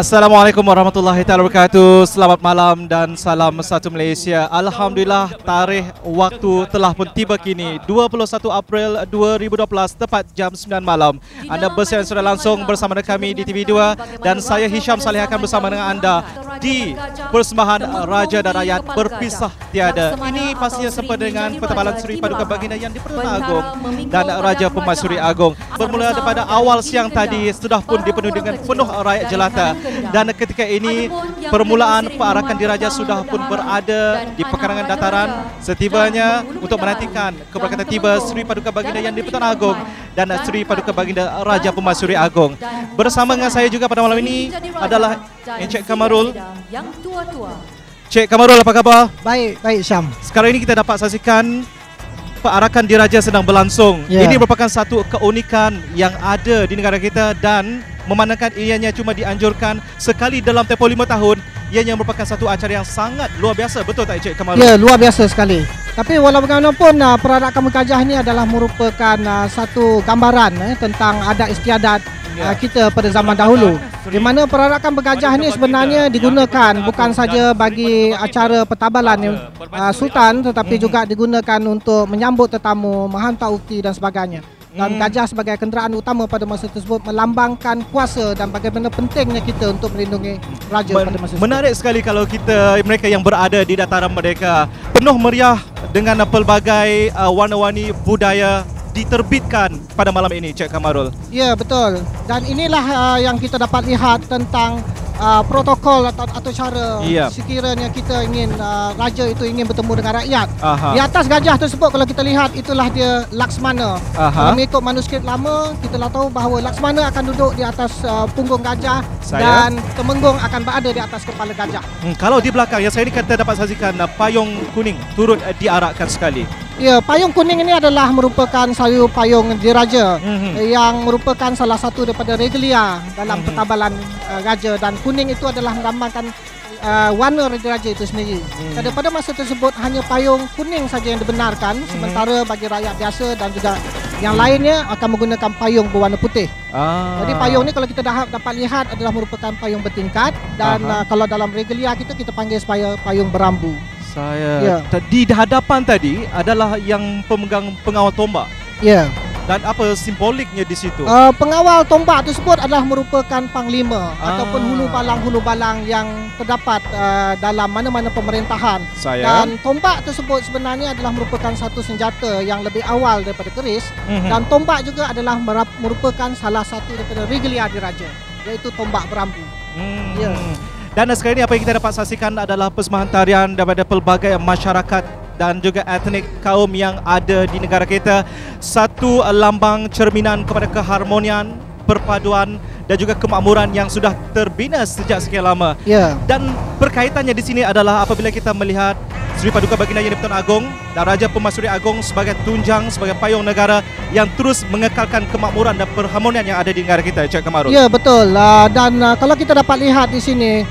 Assalamualaikum warahmatullahi wabarakatuh. Selamat malam dan salam satu Malaysia. Alhamdulillah, tarikh waktu telah pun tiba kini 21 April 2012 tepat jam 9 malam. Anda bersiaran sudah langsung bersama dengan kami di TV2 dan saya Hisham Saleh akan bersama dengan anda di persembahan Raja dan Rakyat Berpisah Tiada. Ini pastinya sempat dengan pertabalan Suri Paduka Baginda Yang di-Pertuan Agong dan Raja Pemaisuri Agong. Bermula daripada awal siang tadi sudah pun dipenuhi dengan penuh rakyat jelata. Dan ketika ini permulaan pearakan diraja sudah pun berada di pekarangan dataran setibanya untuk menantikan keberkatan tiba Sri Paduka Baginda Yang di-Pertuan Agong dan Sri Paduka Baginda Raja Pemaisuri Agong. Bersama dengan saya juga pada malam ini adalah Encik Kamarul. Cik Kamarul, apa khabar? Baik Syam. Sekarang ini kita dapat saksikan pearakan diraja sedang berlangsung. Ini merupakan satu keunikan yang ada di negara kita dan memandangkan ianya cuma dianjurkan sekali dalam tempoh 5 tahun. Ianya merupakan satu acara yang sangat luar biasa. Betul tak Encik Kamarul? Ya, luar biasa sekali. Tapi walau bagaimanapun perarakan bergajah ini adalah merupakan satu gambaran tentang adat istiadat kita pada zaman dahulu, di mana perarakan bergajah ini sebenarnya digunakan bukan saja bagi acara pertabalan Sultan, tetapi juga digunakan untuk menyambut tetamu, menghantar ukti dan sebagainya. Dan gajah sebagai kenderaan utama pada masa tersebut melambangkan kuasa dan bagaimana pentingnya kita untuk melindungi raja pada masa tersebut. Menarik sekali kalau mereka yang berada di dataran merdeka penuh meriah dengan pelbagai warna-warni budaya diterbitkan pada malam ini, Cik Kamarul. Ya, betul. Dan inilah yang kita dapat lihat tentang protokol atau cara sekiranya kita ingin raja itu ingin bertemu dengan rakyat. Di atas gajah tersebut kalau kita lihat itulah dia Laksmana. Kalau mengikut manuskrip lama kita telah tahu bahawa Laksmana akan duduk di atas punggung gajah dan Temenggung akan berada di atas kepala gajah. Kalau di belakang yang saya ini kita dapat saksikan payung kuning turut diarakkan sekali. Ya, payung kuning ini adalah merupakan sayur payung diraja yang merupakan salah satu daripada regalia dalam pertabalan raja, dan kuning itu adalah menggambarkan warna diraja itu sendiri. Dan pada masa tersebut hanya payung kuning saja yang dibenarkan, sementara bagi rakyat biasa dan juga yang lainnya akan menggunakan payung berwarna putih. Jadi payung ni kalau kita dapat lihat adalah merupakan payung bertingkat dan kalau dalam regalia kita panggil supaya payung berambu. Di hadapan tadi adalah yang pemegang pengawal tombak. Ya. Dan apa simboliknya di situ? Pengawal tombak tersebut adalah merupakan panglima ataupun hulu balang yang terdapat dalam mana-mana pemerintahan. Dan tombak tersebut sebenarnya adalah merupakan satu senjata yang lebih awal daripada keris, dan tombak juga adalah merupakan salah satu daripada regalia diraja, iaitu tombak berambu. Dan sekarang ini apa yang kita dapat saksikan adalah persembahan tarian daripada pelbagai masyarakat dan juga etnik kaum yang ada di negara kita. Satu lambang cerminan kepada keharmonian, perpaduan dan juga kemakmuran yang sudah terbina sejak sekian lama. Dan berkaitannya di sini adalah apabila kita melihat Sri Paduka Baginda Yang di-Pertuan Agong dan Raja Pemaisuri Agong sebagai tunjang, sebagai payung negara yang terus mengekalkan kemakmuran dan perharmonian yang ada di negara kita, Cik Kamarul. Ya, betul. Dan kalau kita dapat lihat di sini,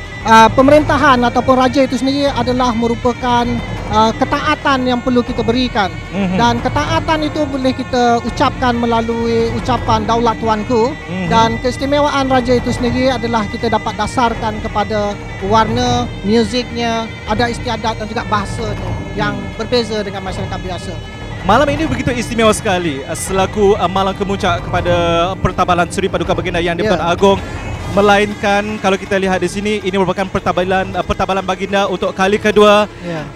pemerintahan ataupun raja itu sendiri adalah merupakan ketaatan yang perlu kita berikan. Dan ketaatan itu boleh kita ucapkan melalui ucapan daulat tuanku. Dan keistimewaan raja itu sendiri adalah kita dapat dasarkan kepada warna, muziknya, adat istiadat dan juga bahasanya yang berbeza dengan masyarakat biasa. Malam ini begitu istimewa sekali selaku malam kemuncak kepada pertabalan Sri Paduka Baginda Yang di-Pertuan Agong. Melainkan kalau kita lihat di sini ini merupakan pertabalan baginda untuk kali kedua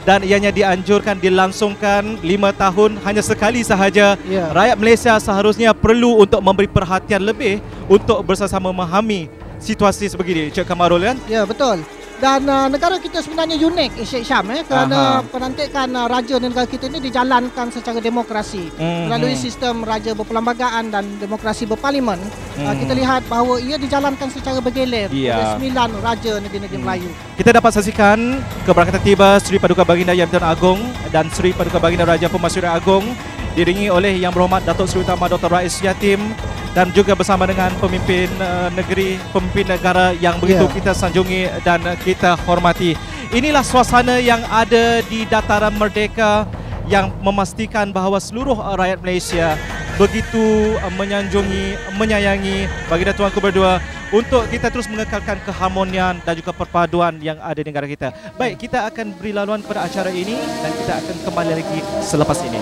dan ianya dianjurkan dilangsungkan 5 tahun hanya sekali sahaja. Rakyat Malaysia seharusnya perlu untuk memberi perhatian lebih untuk bersama-sama memahami situasi sebegini, Cik Kamarul, kan? Ya, betul. Dan negara kita sebenarnya unik, Syekh Syam, kerana pelantikan raja di negara kita ini dijalankan secara demokrasi melalui sistem raja berperlembagaan dan demokrasi berparlimen. Kita lihat bahawa ia dijalankan secara bergilir oleh 9 raja negeri-negeri Melayu. Kita dapat saksikan keberkatan tiba Sri Paduka Baginda Yang di-Pertuan Agong dan Sri Paduka Baginda Raja Pemaisuri Agong diiringi oleh Yang Berhormat Datuk Seri Utama Dr. Rais Yatim dan juga bersama dengan pemimpin negeri, pemimpin negara yang begitu kita sanjungi dan kita hormati. Inilah suasana yang ada di dataran merdeka yang memastikan bahawa seluruh rakyat Malaysia begitu menyanjungi, menyayangi Baginda Tuanku berdua untuk kita terus mengekalkan keharmonian dan juga perpaduan yang ada di negara kita. Baik, kita akan beri laluan pada acara ini dan kita akan kembali lagi selepas ini.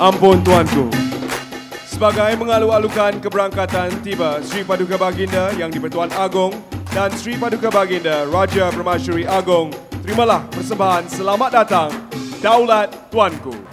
Ampun tuanku, sebagai mengalu-alukan keberangkatan tiba Sri Paduka Baginda Yang di-Pertuan Agong dan Sri Paduka Baginda Raja Permasyuri Agong, terimalah persembahan selamat datang Daulat Tuanku.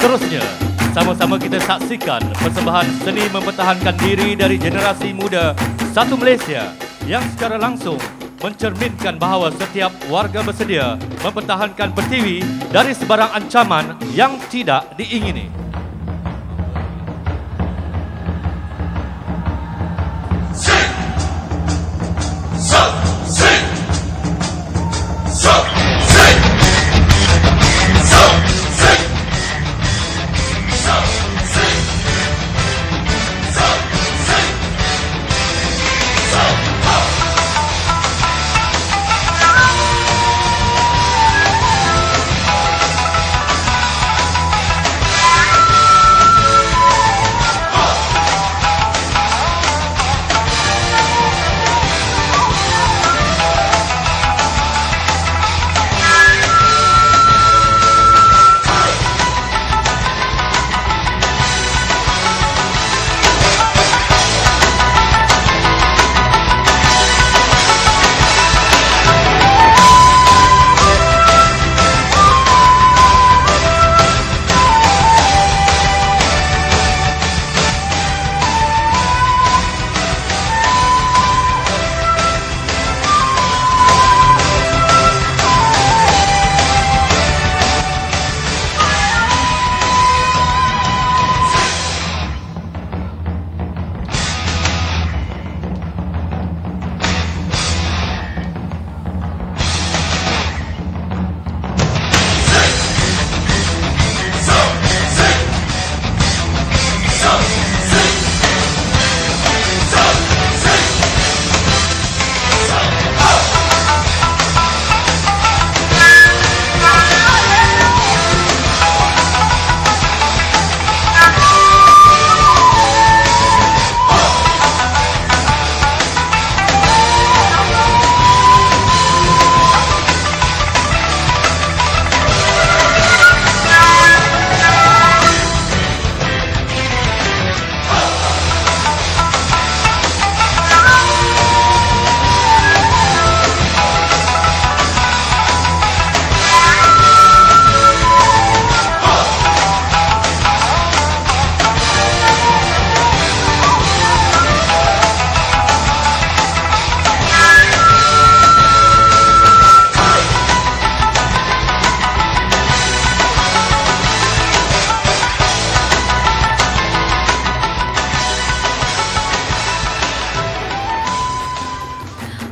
Seterusnya, sama-sama kita saksikan persembahan seni mempertahankan diri dari generasi muda Satu Malaysia yang secara langsung mencerminkan bahawa setiap warga bersedia mempertahankan Pertiwi dari sebarang ancaman yang tidak diingini.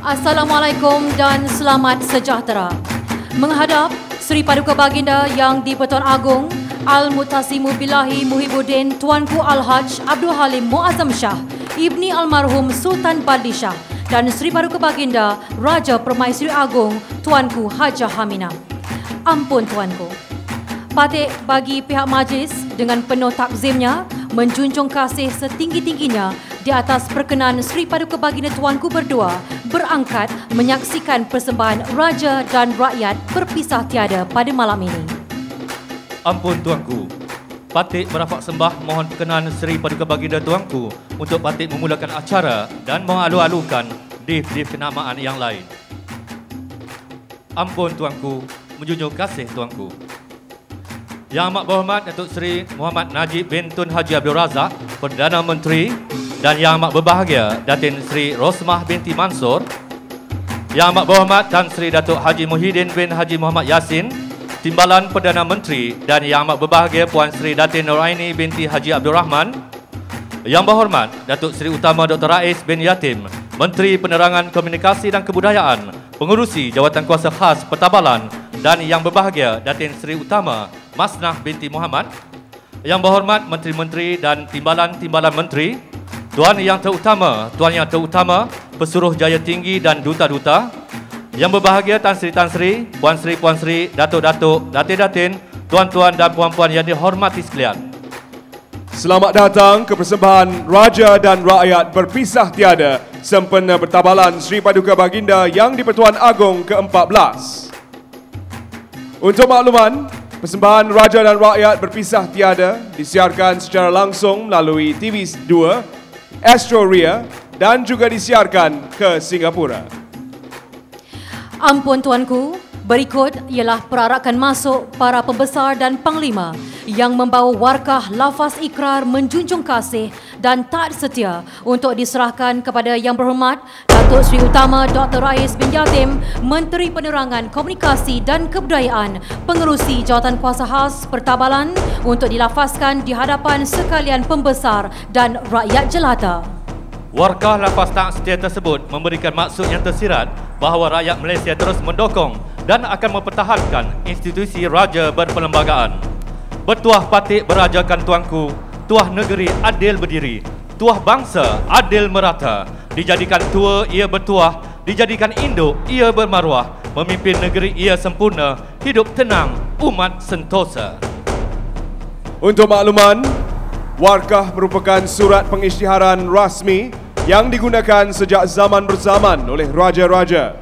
Assalamualaikum dan selamat sejahtera. Menghadap Seri Paduka Baginda Yang di-Pertuan Agong Al-Muttasimu Billahi Muhibbuddin Tuanku Al-Haj Abdul Halim Muazzam Shah Ibni Almarhum Sultan Badli Shah dan Seri Paduka Baginda Raja Permaisuri Agong Tuanku Hajah Haminah. Ampun Tuanku. Patik bagi pihak majlis dengan penuh takzimnya menjunjung kasih setinggi-tingginya di atas perkenan Seri Paduka Baginda Tuanku berdua berangkat menyaksikan persembahan Raja dan Rakyat berpisah tiada pada malam ini. Ampun Tuanku. Patik merafak sembah mohon perkenan Seri Paduka Baginda Tuanku untuk Patik memulakan acara dan mengalu-alukan div-div kenamaan yang lain. Ampun Tuanku, menjunjung kasih Tuanku. Yang Amat Berhormat Datuk Seri Muhammad Najib bin Tun Haji Abdul Razak, Perdana Menteri, dan Yang Amat Berbahagia Datin Seri Rosmah binti Mansur, Yang Amat Berhormat Tan Sri Datuk Haji Muhyiddin bin Haji Muhammad Yassin, Timbalan Perdana Menteri, dan Yang Amat Berbahagia Puan Sri Datin Nuraini binti Haji Abdul Rahman, Yang Berhormat Datuk Seri Utama Dr. Rais bin Yatim, Menteri Penerangan Komunikasi dan Kebudayaan, Pengurusi Jawatan Kuasa Khas Pertabalan, dan Yang Berbahagia Datin Seri Utama Masnah binti Muhammad, Yang Berhormat Menteri-Menteri dan Timbalan-Timbalan Menteri, Tuan Yang Terutama, Pesuruh Jaya Tinggi dan Duta-Duta, Yang Berbahagia Tan Sri, Puan Sri, Datuk-Datuk, Datin-Datin, Tuan-Tuan dan Puan-Puan yang dihormati sekalian. Selamat datang ke persembahan Raja dan Rakyat berpisah tiada sempena Pertabalan Seri Paduka Baginda Yang di-Pertuan Agong ke-14. Untuk makluman, persembahan Raja dan Rakyat berpisah tiada disiarkan secara langsung melalui TV2, Astro Ria dan juga disiarkan ke Singapura. Ampun Tuanku, berikut ialah perarakan masuk para pembesar dan panglima yang membawa warkah lafaz ikrar menjunjung kasih dan taat setia untuk diserahkan kepada Yang Berhormat Datuk Seri Utama Dr. Rais bin Yatim, Menteri Penerangan Komunikasi dan Kebudayaan, Pengerusi Jawatan Kuasa Khas Pertabalan untuk dilafazkan di hadapan sekalian pembesar dan rakyat jelata. Warkah lafaz taat setia tersebut memberikan maksud yang tersirat bahawa rakyat Malaysia terus mendukung dan akan mempertahankan institusi raja berperlembagaan. Bertuah Patik berajakan Tuanku, tuah negeri adil berdiri, tuah bangsa adil merata, dijadikan tua ia bertuah, dijadikan induk ia bermaruah, memimpin negeri ia sempurna, hidup tenang, umat sentosa. Untuk makluman, warkah merupakan surat pengisytiharan rasmi yang digunakan sejak zaman berzaman oleh raja-raja.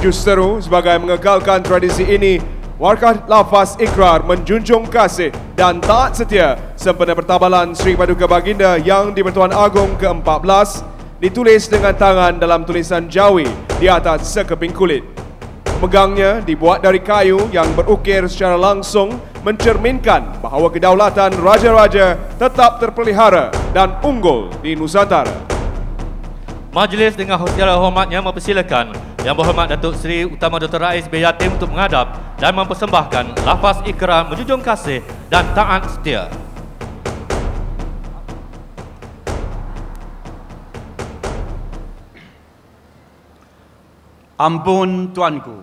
Justeru sebagai mengekalkan tradisi ini, warkah lafaz ikrar menjunjung kasih dan taat setia sempena Pertabalan Seri Paduka Baginda Yang di-Pertuan Agong ke-14 ditulis dengan tangan dalam tulisan Jawi di atas sekeping kulit. Megangnya dibuat dari kayu yang berukir secara langsung mencerminkan bahawa kedaulatan raja-raja tetap terpelihara dan unggul di Nusantara. Majlis dengan segala hormatnya mempersilakan Yang Berhormat Datuk Seri Utama Dr. Rais bin Yatim untuk menghadap dan mempersembahkan lafaz ikrar menjunjung kasih dan taat setia. Ampun Tuanku.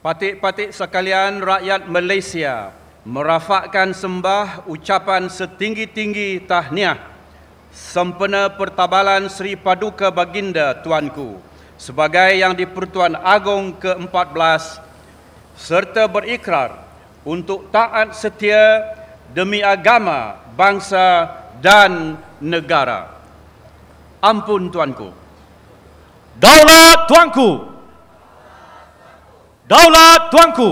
Patik-patik sekalian rakyat Malaysia merafakkan sembah ucapan setinggi-tinggi tahniah sempena Pertabalan Seri Paduka Baginda Tuanku sebagai Yang di-Pertuan Agong ke-14 serta berikrar untuk taat setia demi agama, bangsa dan negara. Ampun Tuanku. Daulat Tuanku. Daulat Tuanku.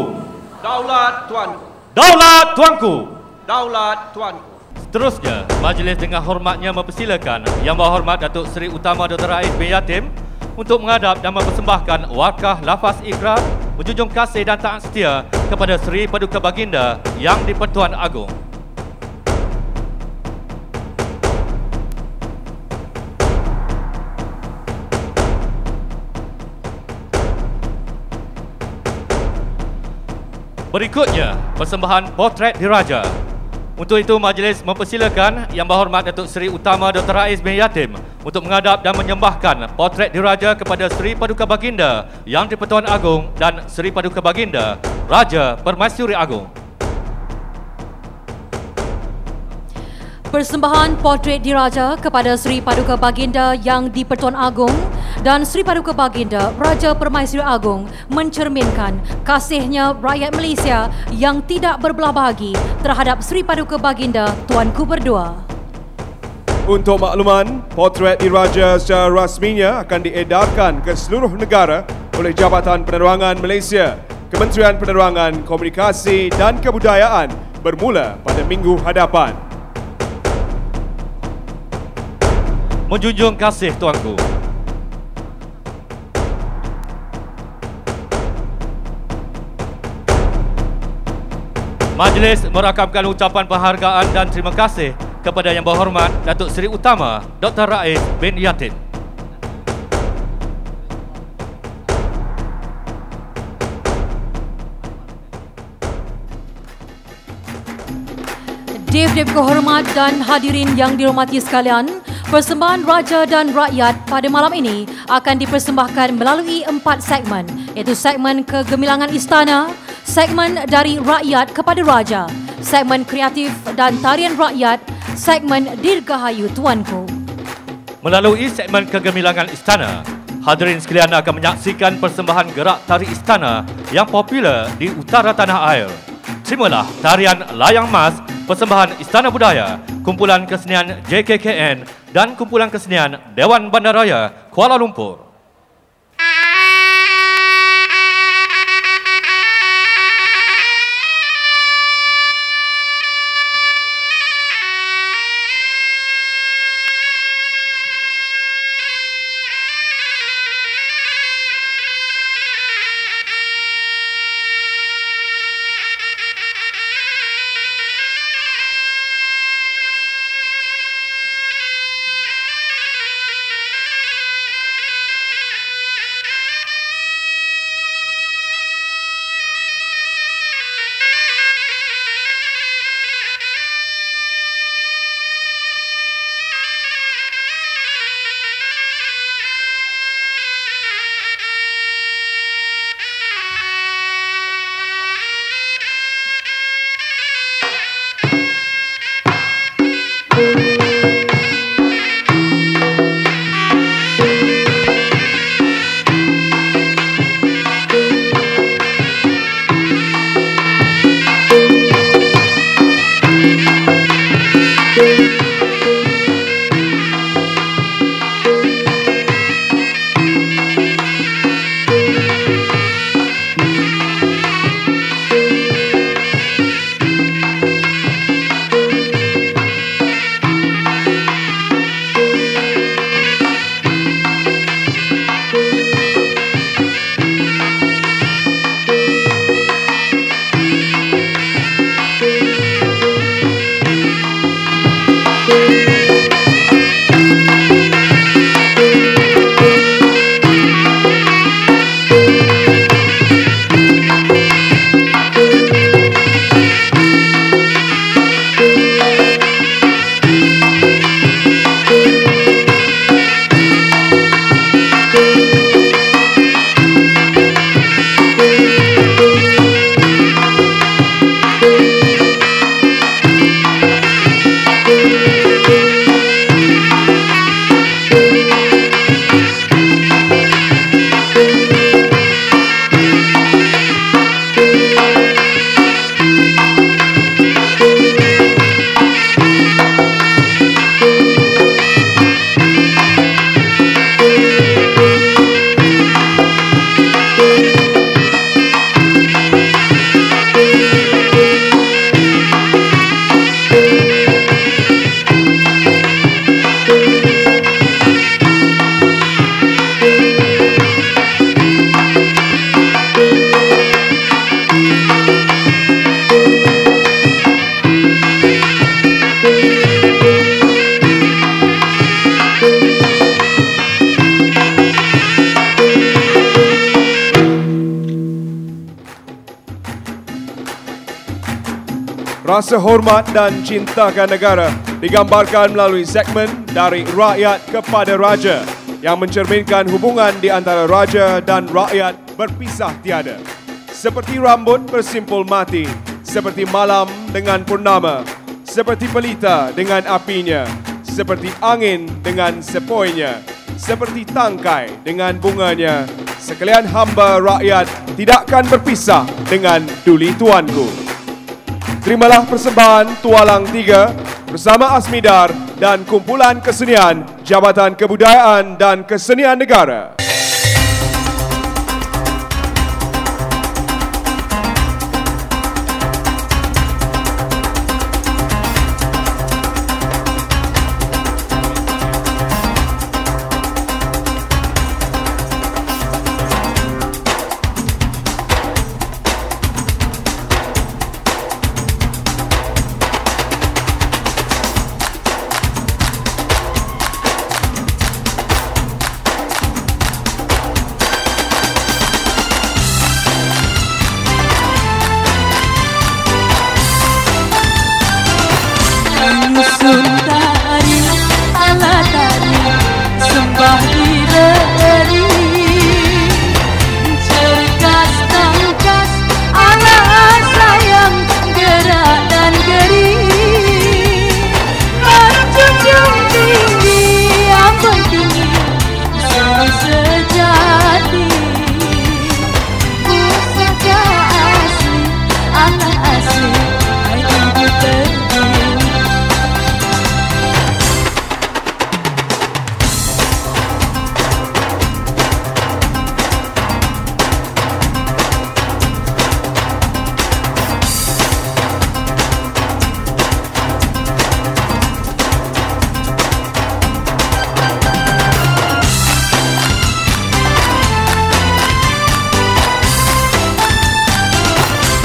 Daulat Tuanku. Daulat Tuanku. Daulat Tuanku. Seterusnya, majlis dengan hormatnya mempersilakan Yang Berhormat Datuk Seri Utama Dr. Rais bin Yatim untuk menghadap dan mempersembahkan warkah lafaz ikrar menjunjung kasih dan taat setia kepada Seri Paduka Baginda Yang di-Pertuan Agong. Berikutnya, persembahan Potret Diraja. Untuk itu, majlis mempersilakan Yang Berhormat Datuk Seri Utama Dr. Rais bin Yatim untuk menghadap dan menyembahkan potret diraja kepada Seri Paduka Baginda Yang di-Pertuan Agong dan Seri Paduka Baginda Raja Permaisuri Agong. Persembahan potret diraja kepada Seri Paduka Baginda Yang di-Pertuan Agong dan Seri Paduka Baginda Raja Permaisuri Agong mencerminkan kasihnya rakyat Malaysia yang tidak berbelah bagi terhadap Seri Paduka Baginda Tuanku Berdua. Untuk makluman, potret diraja secara rasminya akan diedarkan ke seluruh negara oleh Jabatan Penerangan Malaysia, Kementerian Penerangan, Komunikasi dan Kebudayaan bermula pada minggu hadapan. Menjunjung kasih Tuanku. Majlis merakamkan ucapan penghargaan dan terima kasih kepada Yang Berhormat Datuk Seri Utama Dr. Rais bin Yatim. Dev-dev kehormat dan hadirin yang dirahmati sekalian, persembahan Raja dan Rakyat pada malam ini akan dipersembahkan melalui 4 segmen, iaitu segmen Kegemilangan Istana, segmen Dari Rakyat kepada Raja, segmen Kreatif dan Tarian Rakyat, segmen Dirgahayu Tuanku. Melalui segmen Kegemilangan Istana, hadirin sekalian akan menyaksikan persembahan gerak tari istana yang popular di utara tanah air. Terimalah tarian Layang Mas, persembahan Istana Budaya, kumpulan kesenian JKKN dan kumpulan kesenian Dewan Bandaraya Kuala Lumpur. Rasa hormat dan cintakan negara digambarkan melalui segmen Dari Rakyat kepada Raja yang mencerminkan hubungan di antara raja dan rakyat berpisah tiada. Seperti rambut bersimpul mati, seperti malam dengan purnama, seperti pelita dengan apinya, seperti angin dengan sepoinya, seperti tangkai dengan bunganya, sekalian hamba rakyat tidakkan berpisah dengan duli tuanku. Terimalah persembahan Tualang 3 bersama Asmidar dan kumpulan kesenian Jabatan Kebudayaan dan Kesenian Negara.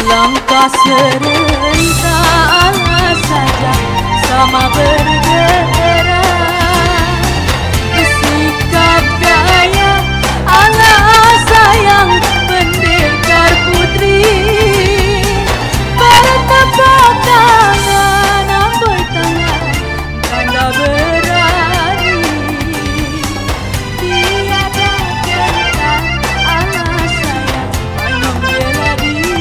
Langkah serentak saja sama bergerak, bersikap gaya ala sayang pendekar putri, bertepuk tangan amboi tangan tanda berani, tiada gentar ala sayang hanya membela diri.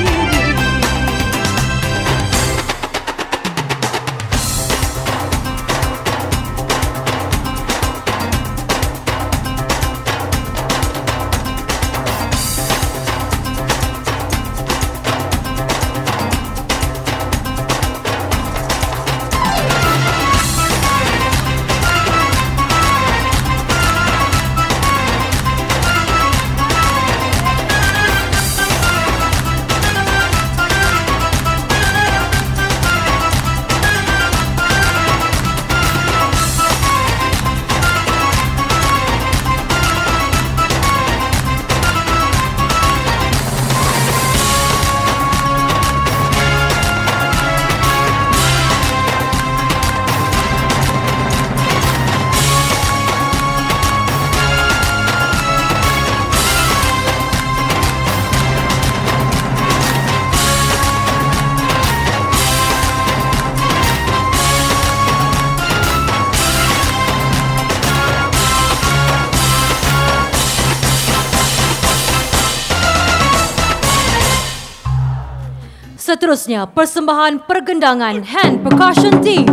Seterusnya, persembahan pergendangan hand percussion team.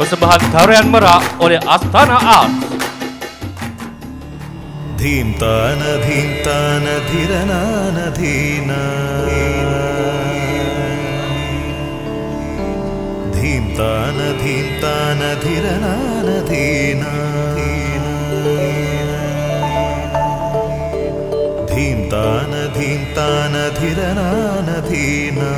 persembahan tarian merak oleh Astana Art. Dhimtana dhimtana dhiranana dhina Dhimtana dhimtana dhiranana dhina Dhimtana dhimtana dhiranana dhina